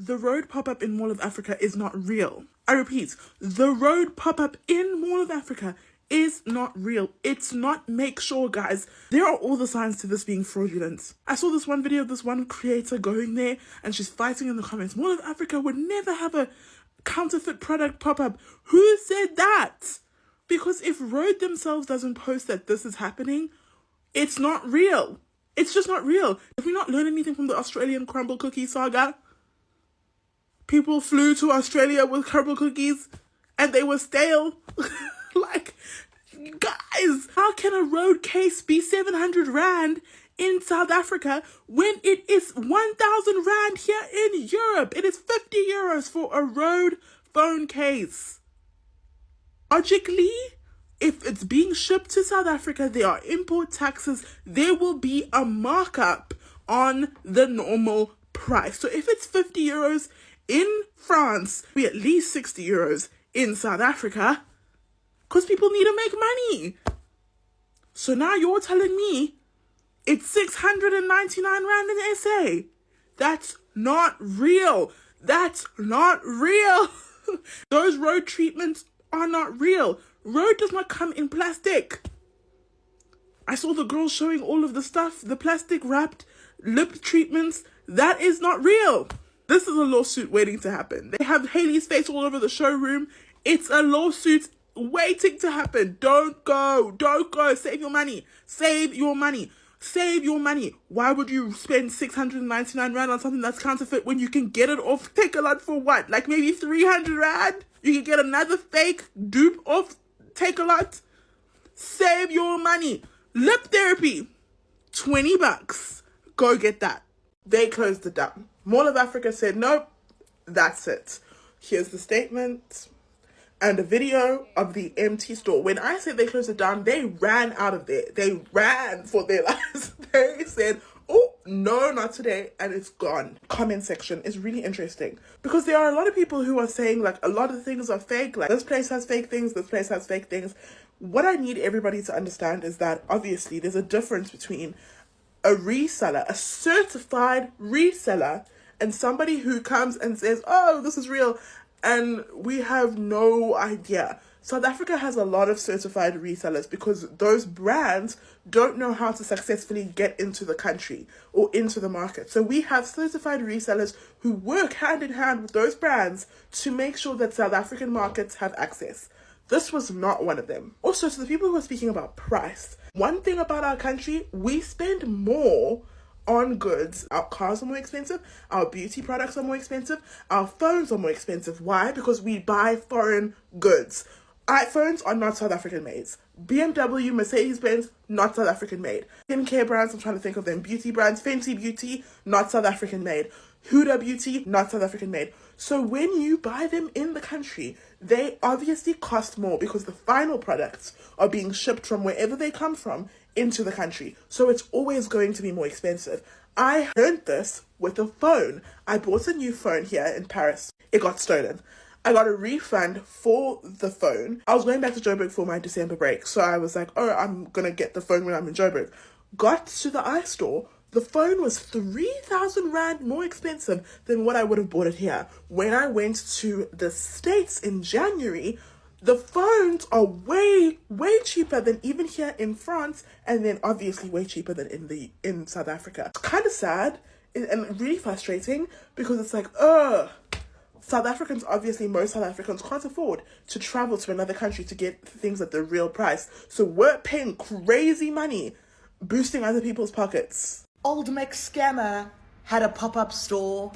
the Rhode pop-up in Mall of Africa is not real. I repeat, the Rhode pop-up in Mall of Africa is not real. It's not make sure, guys. There are all the signs to this being fraudulent. I saw this one video of this one creator going there and she's fighting in the comments. Mall of Africa would never have a counterfeit product pop-up. Who said that? Because if Rhode themselves doesn't post that this is happening, it's not real. It's just not real. Did we not learn anything from the Australian crumble cookie saga? People flew to Australia with crumble cookies and they were stale. Like, guys, how can a Rhode case be 700 Rand in South Africa when it is 1,000 Rand here in Europe? It is 50 euros for a Rhode phone case. Logically, if it's being shipped to South Africa, there are import taxes. There will be a markup on the normal price. So if it's 50 euros in France, it'll be at least 60 euros in South Africa because people need to make money. So now you're telling me it's 699 Rand in SA. That's not real. That's not real. Those Rhode treatments are not real. Rhode does not come in plastic. I saw the girls showing all of the stuff, the plastic wrapped lip treatments. That is not real. This is a lawsuit waiting to happen. They have Hailey's face all over the showroom. It's a lawsuit waiting to happen. Don't go. Don't go. Save your money. Save your money. Save your money. Why would you spend 699 Rand on something that's counterfeit when you can get it off Takealot for what? Like maybe 300 Rand? You can get another fake dupe off Takealot. Save your money. Lip therapy, 20 bucks. Go get that. They closed it down. Mall of Africa said, nope, that's it. Here's the statement and a video of the empty store. When I said they closed it down, they ran out of there. They ran for their lives. They said, oh, no, not today. And it's gone. Comment section is really interesting because there are a lot of people who are saying like a lot of things are fake. Like this place has fake things. This place has fake things. What I need everybody to understand is that obviously there's a difference between a reseller, a certified reseller, and somebody who comes and says, oh, this is real. And we have no idea. South Africa has a lot of certified resellers because those brands don't know how to successfully get into the country or into the market. So we have certified resellers who work hand in hand with those brands to make sure that South African markets have access. This was not one of them. Also, to the people who are speaking about price, one thing about our country, we spend more on goods. Our cars are more expensive, our beauty products are more expensive, our phones are more expensive. Why? Because we buy foreign goods. iPhones are not South African made. BMW, Mercedes-Benz, not South African made. Skincare brands, I'm trying to think of them. Beauty brands, Fenty Beauty, not South African made. Huda Beauty, not South African made. So when you buy them in the country, they obviously cost more because the final products are being shipped from wherever they come from into the country. So it's always going to be more expensive. I learned this with a phone. I bought a new phone here in Paris. It got stolen. I got a refund for the phone. I was going back to Joburg for my December break. So I was like, oh, I'm going to get the phone when I'm in Joburg. Got to the iStore. The phone was 3,000 Rand more expensive than what I would have bought it here. When I went to the States in January, the phones are way, way cheaper than even here in France, and then obviously way cheaper than in South Africa. It's kind of sad and really frustrating because it's like, South Africans, obviously most South Africans can't afford to travel to another country to get things at the real price. So we're paying crazy money, boosting other people's pockets. Old Mac Scammer had a pop-up store.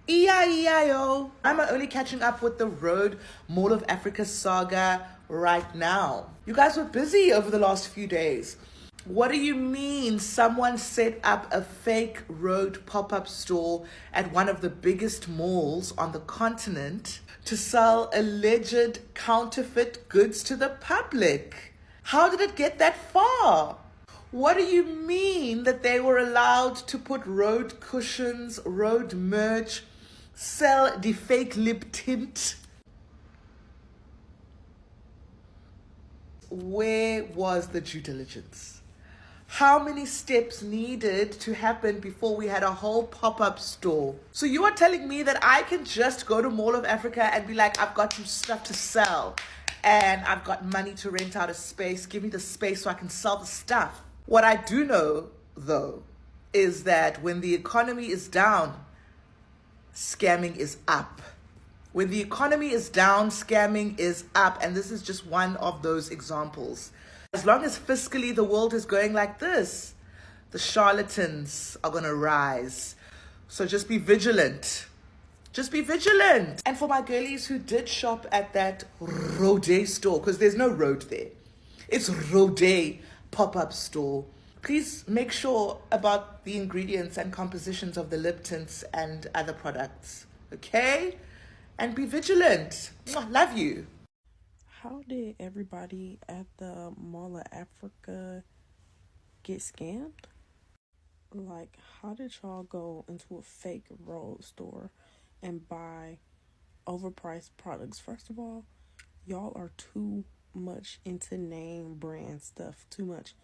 E-I-E-I-O. I'm only catching up with the Rhode Mall of Africa saga right now. You guys were busy over the last few days. What do you mean someone set up a fake Rhode pop-up store at one of the biggest malls on the continent to sell alleged counterfeit goods to the public? How did it get that far? What do you mean that they were allowed to put Rhode cushions, Rhode merch, sell the fake lip tint? Where was the due diligence? how many steps needed to happen before we had a whole pop-up store. So you are telling me that I can just go to Mall of Africa and be like, I've got some stuff to sell and I've got money to rent out a space. Give me the space so I can sell the stuff. What I do know, though, is that when the economy is down, scamming is up. When the economy is down, scamming is up. And this is just one of those examples. As long as fiscally the world is going like this, the charlatans are going to rise. So just be vigilant. Just be vigilant. And for my girlies who did shop at that Rhode store, because there's no Rhode there. It's Rhode pop-up store. Please make sure about the ingredients and compositions of the lip tints and other products. Okay? And be vigilant. Mwah, love you. How did everybody at the Mall of Africa get scammed? Like, how did y'all go into a fake Rhode store and buy overpriced products? First of all, y'all are too much into name brand stuff. Too much.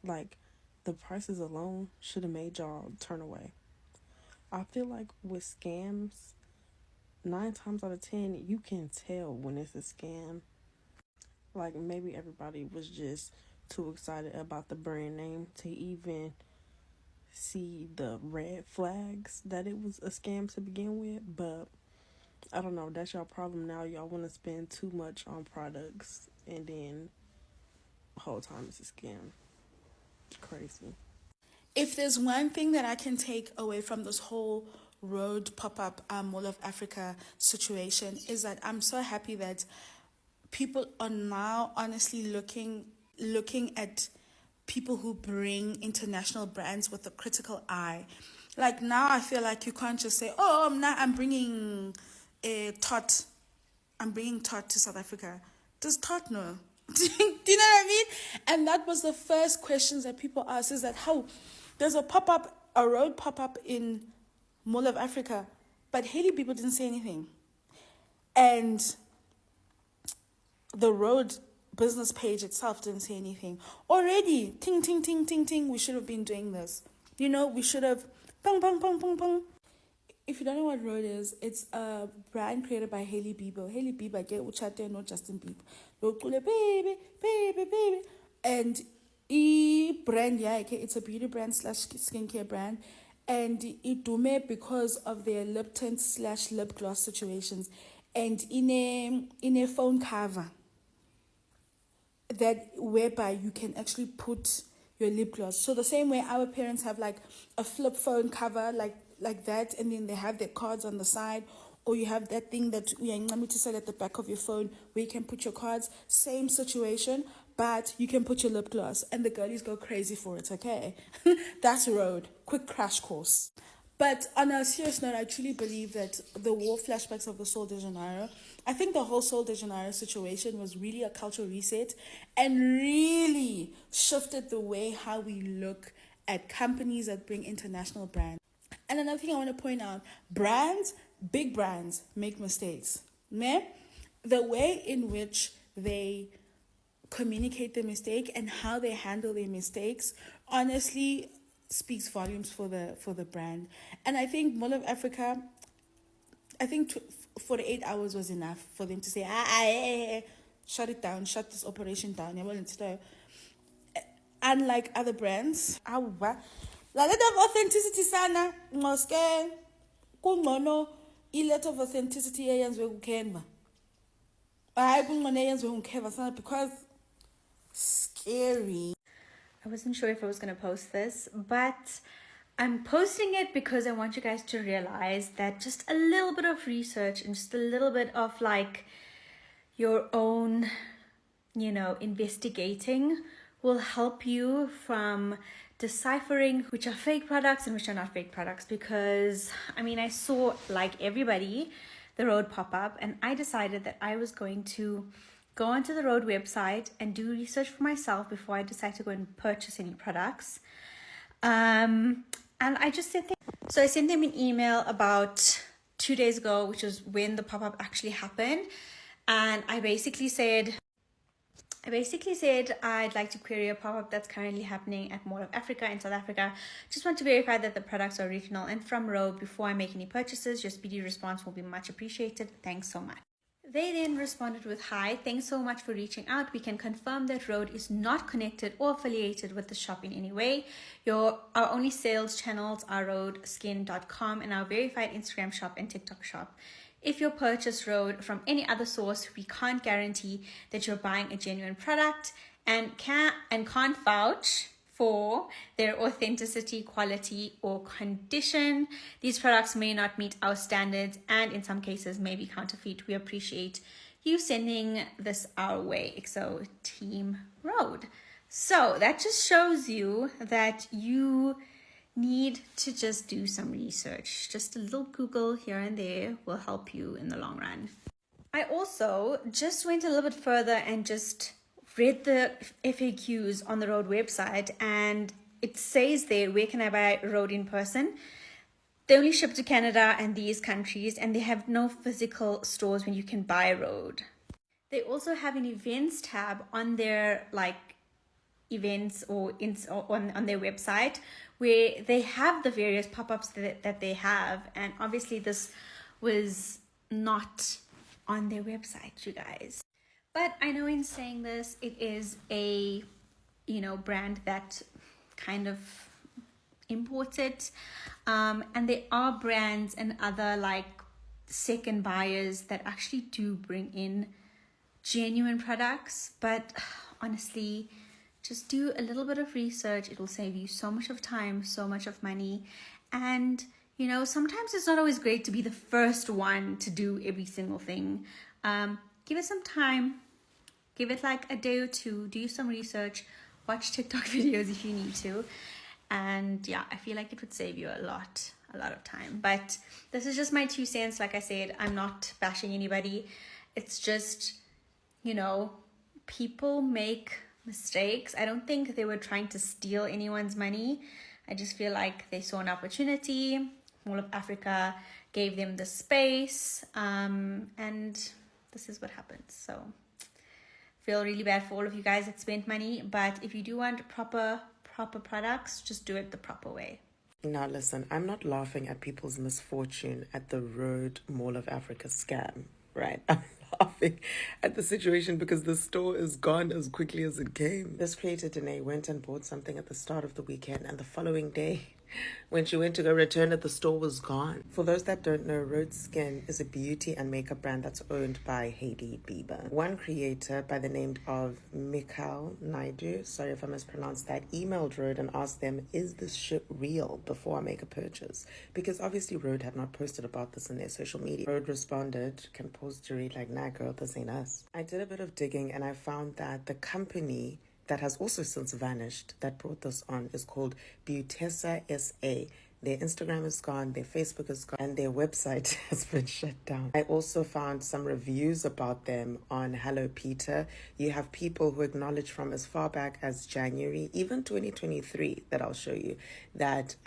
Like, the prices alone should have made y'all turn away. I feel like with scams, 9 times out of 10, you can tell when it's a scam. Like, maybe everybody was just too excited about the brand name to even see the red flags that it was a scam to begin with. But I don't know, that's y'all problem now. Y'all want to spend too much on products and then the whole time it's a scam. Crazy. If there's one thing that I can take away from this whole Rhode pop-up Mall of Africa situation is that I'm so happy that people are now honestly looking at people who bring international brands with a critical eye. Like now I feel like you can't just say, oh, I'm bringing Tot. I'm bringing Tot to South Africa. Does Tot know? Do you know what I mean? And that was the first questions that people asked, is that how there's a Rhode pop-up in Mall of Africa, but Hailey people didn't say anything. And the Rhode business page itself didn't say anything. Already, ting, ting, ting, ting, ting, we should have been doing this. You know, we should have, pong, pong, pong, pong, pong. If you don't know what Rhode is, it's a brand created by Hailey Bieber. Hailey Bieber, get uchate, not Justin Bieber. Lokule, baby, baby, baby. And brand, yeah, okay, it's a beauty brand / skincare brand. And it do because of their lip tint / lip gloss situations. And in a phone cover that whereby you can actually put your lip gloss. So the same way our parents have like a flip phone cover like that, and then they have their cards on the side, or you have that thing that we are to sell at the back of your phone where you can put your cards. Same situation, but you can put your lip gloss, and the girlies go crazy for it. Okay, that's Rhode. Quick crash course. But on a serious note, I truly believe that the war flashbacks of the Sol de Janeiro, I think the whole Sol de Janeiro situation was really a cultural reset and really shifted the way how we look at companies that bring international brands. And another thing I want to point out, big brands make mistakes. The way in which they communicate the mistake and how they handle their mistakes, honestly, speaks volumes for the brand. And I think Mall of Africa, I think 48 hours was enough for them to say, shut it down, shut this operation down. Unlike other brands, la lot of authenticity sana ngoske kungcono a lot of authenticity eyenziwe kuKenva. Hayi kungcono eyenziwe kuKenva sana, because scary. I wasn't sure if I was going to post this, but I'm posting it because I want you guys to realize that just a little bit of research and just a little bit of like your own, investigating will help you from deciphering which are fake products and which are not fake products. Because, I saw, like everybody, the Rhode pop-up, and I decided that I was going to go onto the Rhode website and do research for myself before I decide to go and purchase any products. And I just sent them. So I sent them an email about 2 days ago, which was when the pop-up actually happened. And I basically said, I basically said I'd like to query a pop-up that's currently happening at Mall of Africa in South Africa. Just want to verify that the products are original and from Rhode before I make any purchases. Your speedy response will be much appreciated. Thanks so much. They then responded with, "Hi, thanks so much for reaching out. We can confirm that Rhode is not connected or affiliated with the shop in any way. Our only sales channels are rhodeskin.com and our verified Instagram shop and TikTok shop. If you purchase Rhode from any other source, we can't guarantee that you're buying a genuine product and can't vouch for their authenticity, quality, or condition. These products may not meet our standards and in some cases may be counterfeit. We appreciate you sending this our way. XO Team Rhode." So that just shows you that you need to just do some research. Just a little Google here and there will help you in the long run. I also just went a little bit further and just read the FAQs on the Rhode website, and it says there, where can I buy Rhode in person? They only ship to Canada and these countries, and they have no physical stores when you can buy Rhode. They also have an events tab on their events or on their website where they have the various pop-ups that they have, and obviously this was not on their website, you guys. But I know in saying this, it is a brand that kind of imports it, and there are brands and other second buyers that actually do bring in genuine products. But honestly, just do a little bit of research. It will save you so much of time, so much of money. And, sometimes it's not always great to be the first one to do every single thing. Give it some time. Give it a day or two. Do some research. Watch TikTok videos if you need to. And yeah, I feel like it would save you a lot of time. But this is just my 2 cents. Like I said, I'm not bashing anybody. It's just, people make mistakes. I don't think they were trying to steal anyone's money. I just feel like they saw an opportunity. All of Africa gave them the space, and this is what happens. So feel really bad for all of you guys that spent money, but if you do want proper products, just do it the proper way. Now listen, I'm not laughing at people's misfortune at the Rhode Mall of Africa scam, right? I'm laughing at the situation because the store is gone as quickly as it came. This creator, Danae, went and bought something at the start of the weekend, and the following day, when she went to go return it, the store was gone. For those that don't know, Rhode Skin is a beauty and makeup brand that's owned by Hailey Bieber. One creator by the name of Mikhail Naidu, sorry if I mispronounced that, emailed Rhode and asked them, is this shit real, before I make a purchase? Because obviously Rhode had not posted about this in their social media. Rhode responded, can pause to read nah girl, this ain't us. I did a bit of digging and I found that the company that has also since vanished that brought this on is called Beautessa SA. Their Instagram is gone, their Facebook is gone, and their website has been shut down. I also found some reviews about them on Hello Peter. You have people who acknowledge from as far back as January, even 2023, that I'll show you, that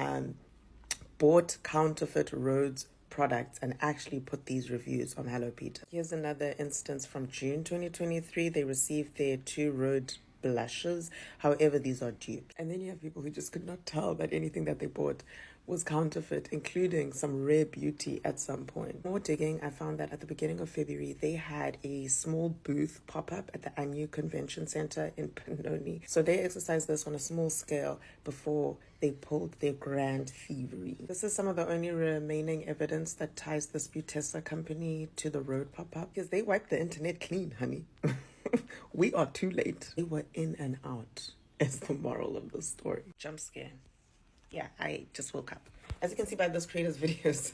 bought counterfeit Rhodes products and actually put these reviews on Hello Peter. Here's another instance from June 2023. They received their 2 Rhode blushes. However, these are duped. And then you have people who just could not tell that anything that they bought was counterfeit, including some rare beauty at some point. More digging, I found that at the beginning of February, they had a small booth pop-up at the ANU Convention Center in Benoni. So they exercised this on a small scale before they pulled their grand thievery. This is some of the only remaining evidence that ties this Beautessa company to the Rhode pop-up, because they wiped the internet clean, honey. We are too late. They were in and out, is the moral of the story. Jump scare. Yeah, I just woke up. As you can see by this creator's videos,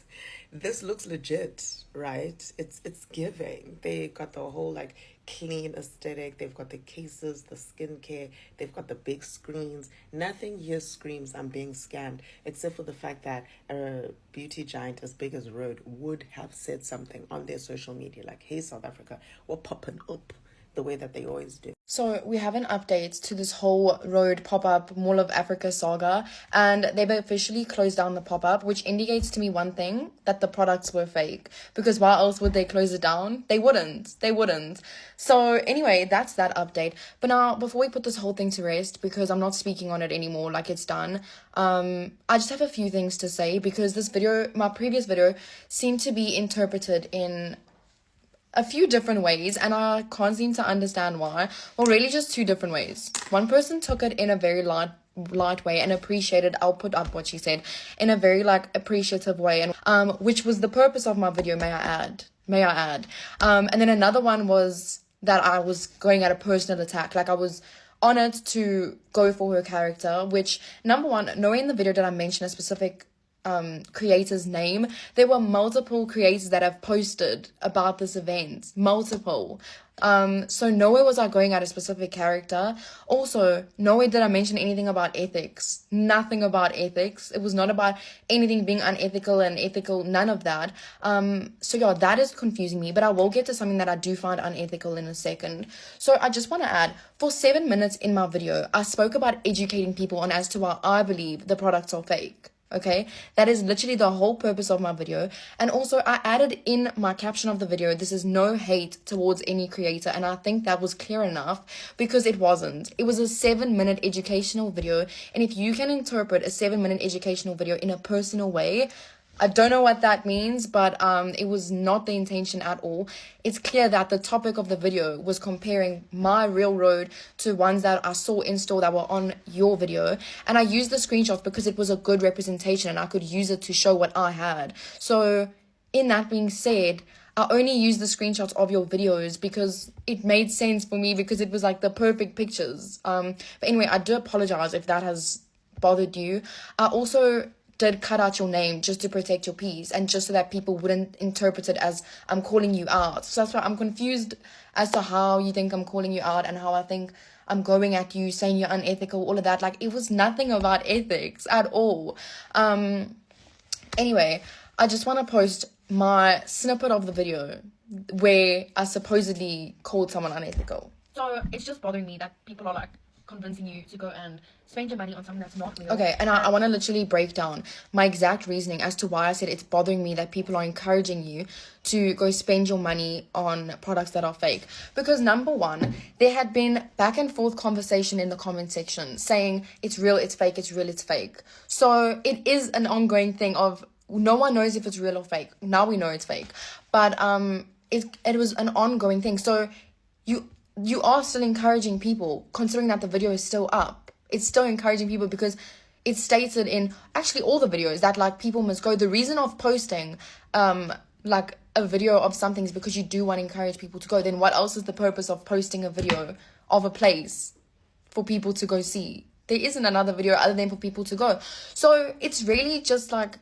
this looks legit, right? It's giving. They got the whole clean aesthetic. They've got the cases, the skincare. They've got the big screens. Nothing here screams I'm being scammed, except for the fact that a beauty giant as big as Rhode would have said something on their social media like, hey, South Africa, we're popping up, the way that they always do. So we have an update to this whole Rhode pop-up Mall of Africa saga, and they've officially closed down the pop-up, which indicates to me one thing, that the products were fake. Because why else would they close it down? They wouldn't. So anyway, that's that update. But now, before we put this whole thing to rest, because I'm not speaking on it anymore, like it's done, I just have a few things to say, because this video, my previous video, seemed to be interpreted in a few different ways, and I can't seem to understand why. Well, really just two different ways. One person took it in a very light way and appreciated, I'll put up what she said, in a very like appreciative way, and which was the purpose of my video, may I add. And then another one was that I was going at a personal attack, like I was on it to go for her character, which, number one, knowing in the video that I mentioned a specific creator's name, there were multiple creators that have posted about this event, multiple. So nowhere was I going at a specific character. Also, nowhere did I mention anything about ethics. Nothing about ethics. It was not about anything being unethical and ethical, none of that. So yeah, that is confusing me, but I will get to something that I do find unethical in a second. So I just want to add, for 7 minutes in my video, I spoke about educating people on as to why I believe the products are fake. Okay, that is literally the whole purpose of my video. And also, I added in my caption of the video, this is no hate towards any creator, and I think that was clear enough, because it wasn't. It was a 7-minute educational video, and if you can interpret a 7-minute educational video in a personal way, I don't know what that means, but it was not the intention at all. It's clear that the topic of the video was comparing my real Rhode to ones that I saw in store that were on your video. And I used the screenshots because it was a good representation and I could use it to show what I had. So in that being said, I only used the screenshots of your videos because it made sense for me, because it was like the perfect pictures. But anyway, I do apologize if that has bothered you. I also did cut out your name just to protect your peace and just so that people wouldn't interpret it as I'm calling you out. So that's why I'm confused as to how you think I'm calling you out and how I think I'm going at you, saying you're unethical, all of that. Like, it was nothing about ethics at all. Anyway, I just want to post my snippet of the video where I supposedly called someone unethical. So it's just bothering me that people are like convincing you to go and spend your money on something that's not real. Okay, and I want to literally break down my exact reasoning as to why I said it's bothering me that people are encouraging you to go spend your money on products that are fake. Because number one, there had been back and forth conversation in the comment section saying it's real, it's fake, it's real, it's fake. So it is an ongoing thing of no one knows if it's real or fake. Now we know it's fake. But it was an ongoing thing. So you are still encouraging people, considering that the video is still up. It's still encouraging people because it's stated in actually all the videos that like people must go. The reason of posting like a video of something is because you do want to encourage people to go. Then what else is the purpose of posting a video of a place for people to go see? There isn't another video other than for people to go. So it's really just like,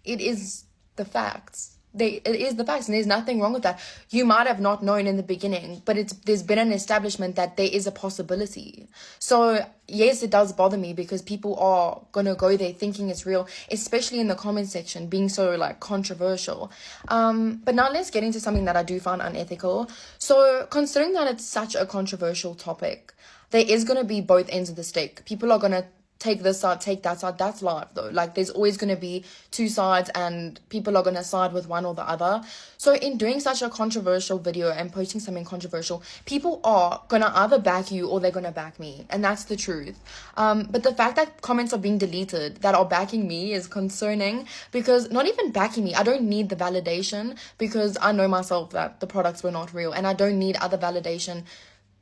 it is the facts. It is the facts, and there's nothing wrong with that. You might have not known in the beginning, but there's been an establishment that there is a possibility. So yes, it does bother me because people are gonna go there thinking it's real, especially in the comment section being so like controversial. But now let's get into something that I do find unethical. So considering that it's such a controversial topic, there is gonna be both ends of the stick. People are gonna take this side, take that side. That's life though. Like, there's always going to be two sides and people are going to side with one or the other. So in doing such a controversial video and posting something controversial, people are going to either back you or they're going to back me. And that's the truth. But the fact that comments are being deleted that are backing me is concerning, because not even backing me, I don't need the validation because I know myself that the products were not real, and I don't need other validation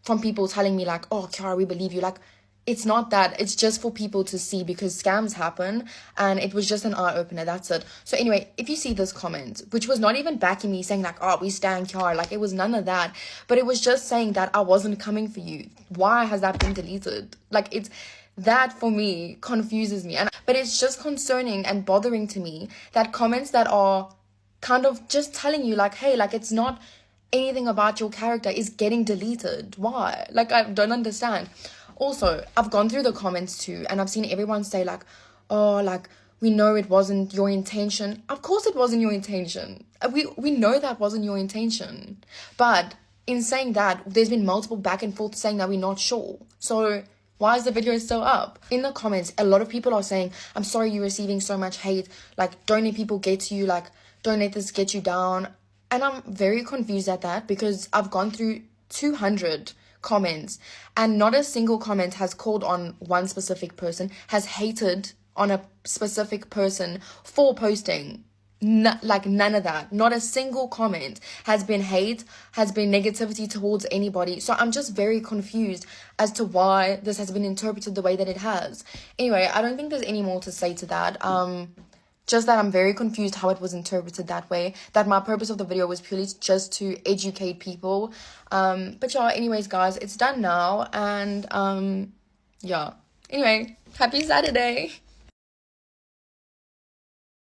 from people telling me like, oh, Kiara, we believe you. Like, it's not that. It's just for people to see, because scams happen and it was just an eye-opener. That's it. So anyway, if you see this comment, which was not even backing me saying like, oh, we stand Kiara, like it was none of that, but it was just saying that I wasn't coming for you. Why has that been deleted? Like, it's that for me confuses me. But it's just concerning and bothering to me that comments that are kind of just telling you like, hey, like it's not anything about your character is getting deleted. Why? Like, I don't understand. Also, I've gone through the comments too, and I've seen everyone say like, oh, like, we know it wasn't your intention. Of course it wasn't your intention. We know that wasn't your intention. But in saying that, there's been multiple back and forth saying that we're not sure. So why is the video still up? In the comments, a lot of people are saying, I'm sorry you're receiving so much hate. Like, don't let people get to you. Like, don't let this get you down. And I'm very confused at that, because I've gone through 200 comments and not a single comment has called on one specific person, has hated on a specific person for posting. Like, none of that. Not a single comment has been hate, has been negativity towards anybody. So I'm just very confused as to why this has been interpreted the way that it has. Anyway, I don't think there's any more to say to that. Just that I'm very confused how it was interpreted that way. That my purpose of the video was purely just to educate people. But yeah, anyways, guys, it's done now. And yeah. Anyway, happy Saturday.